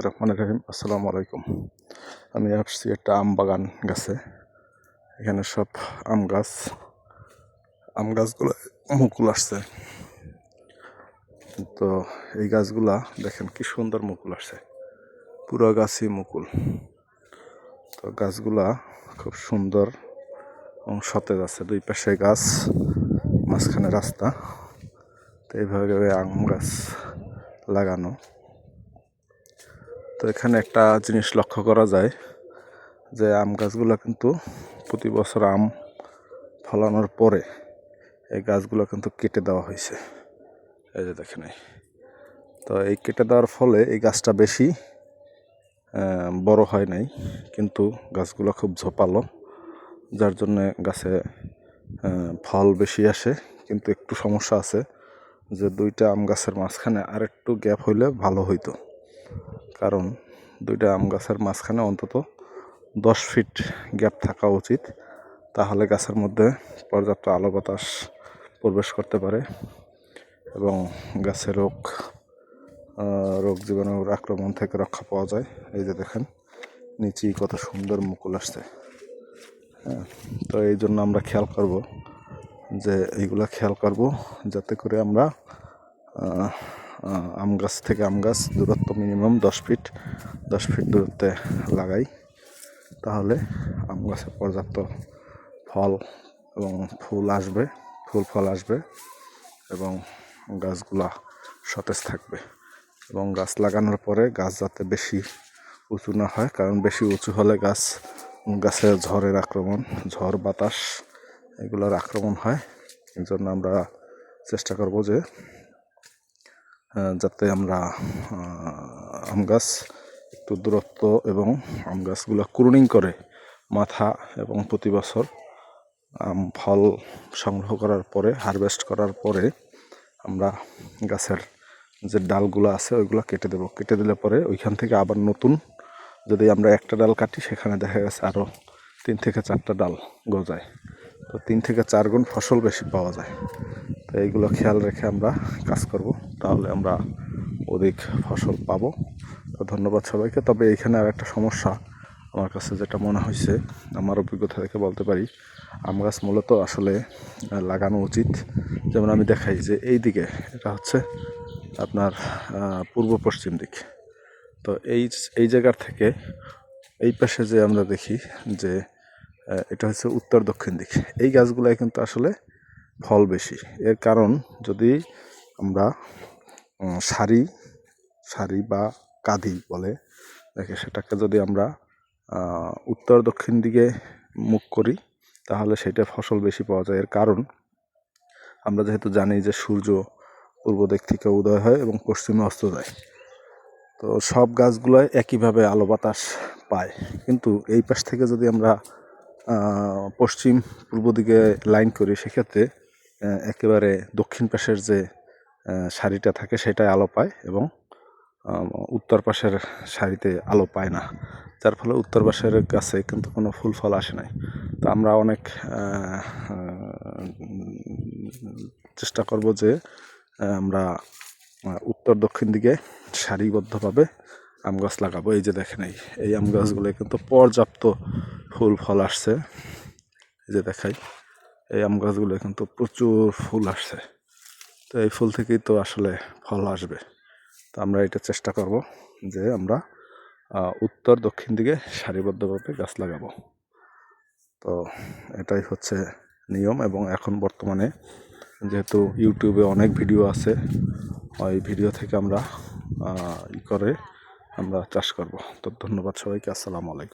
রহমান রহিম, আসসালামু আলাইকুম। আমি আসছি একটা আম বাগান গাছে। এখানে সব আম গাছগুলো মুকুল আসছে। তো এই গাছগুলা দেখেন কি সুন্দর মুকুল আসছে, পুরো গাছই মুকুল। তো গাছগুলা খুব সুন্দর এবং সতেজ আছে। দুই পাশে গাছ, মাঝখানে রাস্তা। তো এইভাবে আম গাছ লাগানো। তো এখানে একটা জিনিস লক্ষ্য করা যায় যে আম গাছগুলো কিন্তু প্রতি বছর আম ফলানোর পরে এই গাছগুলো কিন্তু কেটে দেওয়া হয়েছে। এই যে দেখেন, তো এই কেটে দেওয়ার ফলে এই গাছটা বেশি বড় হয় নাই, কিন্তু গাছগুলো খুব ঝোপালো, যার জন্যে গাছে ফল বেশি আসে। কিন্তু একটু সমস্যা আছে যে দুইটা আম গাছের মাঝখানে আর একটু গ্যাপ হইলে ভালো হইতো। কারণ দুইটা আম গাছের মাঝখানে অন্তত 10 ফিট গ্যাপ থাকা উচিত, তাহলে গাছের মধ্যে পর্যাপ্ত আলো বাতাস প্রবেশ করতে পারে এবং গাছের রোগ জীবাণুর আক্রমণ থেকে রক্ষা পাওয়া যায়। এই যে দেখেন নিচেই কত সুন্দর মুকুল আসছে। হ্যাঁ, তো এই জন্য আমরা খেয়াল করব যাতে করে আমরা আম গাছ থেকে আম গাছ দূরত্ব মিনিমাম 10 ফিট দূরত্বে লাগাই। তাহলে আম গাছে পর্যাপ্ত ফল এবং ফুল ফল আসবে এবং গাছগুলা সতেজ থাকবে। এবং গাছ লাগানোর পরে গাছ যাতে বেশি উঁচু না হয়, কারণ বেশি উঁচু হলে গাছে ঝড় বাতাস এগুলোর আক্রমণ হয়। এই জন্য আমরা চেষ্টা করব যে যাতে আমরা আম গাছ একটু দূরত্ব এবং আম গাছগুলো ক্রুনিং করে মাথা এবং প্রতি বছর ফল সংগ্রহ করার পরে, হারভেস্ট করার পরে আমরা গাছের যে ডালগুলো আছে ওইগুলো কেটে দিলে পরে ওইখান থেকে আবার নতুন, যদি আমরা একটা ডাল কাটি সেখানে দেখা গেছে আরও 3 থেকে 4টা ডাল গজায়। তো 3 থেকে 4 গুণ ফসল বেশি পাওয়া যায়। তো এইগুলো খেয়াল রেখে আমরা কাজ করব, তাহলে আমরা অধিক ফসল পাবো। তো ধন্যবাদ সবাইকে। তবে এইখানে আর একটা সমস্যা আমার কাছে যেটা মনে হয়েছে, আমার অভিজ্ঞতা থেকে বলতে পারি, আম গাছ মূলত আসলে লাগানো উচিত। যেমন আমি দেখাই যে এই দিকে, এটা হচ্ছে আপনার পূর্ব পশ্চিম দিক। তো এই জায়গার থেকে এই পাশে যে আমরা দেখি যে এটা হচ্ছে উত্তর দক্ষিণ দিক। এই গাছগুলাই কিন্তু আসলে ফল বেশি। এর কারণ, যদি আমরা সারি বা কাঁধি বলে দেখে, সেটাকে যদি আমরা উত্তর দক্ষিণ দিকে মুখ করি তাহলে সেটা ফসল বেশি পাওয়া যায়। এর কারণ, আমরা যেহেতু জানি যে সূর্য পূর্ব দিক থেকে উদয় হয় এবং পশ্চিমে অস্ত যায়। তো সব গাছগুলোই একইভাবে আলো বাতাস পায়, কিন্তু এই পাশ থেকে যদি আমরা পশ্চিম পূর্ব দিকে লাইন করি, সেক্ষেত্রে একেবারে দক্ষিণ পাশের যে সারিটা থাকে সেটাই আলো পায় এবং উত্তর পাশের সারিতে আলো পায় না, যার ফলে উত্তর পাশের গাছে কিন্তু কোনো ফুল ফল আসে নাই। তো আমরা অনেক চেষ্টা করব যে আমরা উত্তর দক্ষিণ দিকে সারিবদ্ধভাবে আম গাছ লাগাবো। এই যে দেখেন, এই আম গাছগুলো কিন্তু পর্যাপ্ত ফুল ফল আসছে। এই যে দেখাই, এই আম গাছগুলো কিন্তু প্রচুর ফুল আসছে। তো এই ফুল থেকেই তো আসলে ফল আসবে। তো আমরা এটা চেষ্টা করব যে আমরা উত্তর দক্ষিণ দিকে সারিবদ্ধভাবে গাছ লাগাবো। তো এটাই হচ্ছে নিয়ম। এবং এখন বর্তমানে যেহেতু ইউটিউবে অনেক ভিডিও আছে, ওই ভিডিও থেকে আমরা আমরা চাষ করব। তো ধন্যবাদ সবাইকে। আসসালামু আলাইকুম।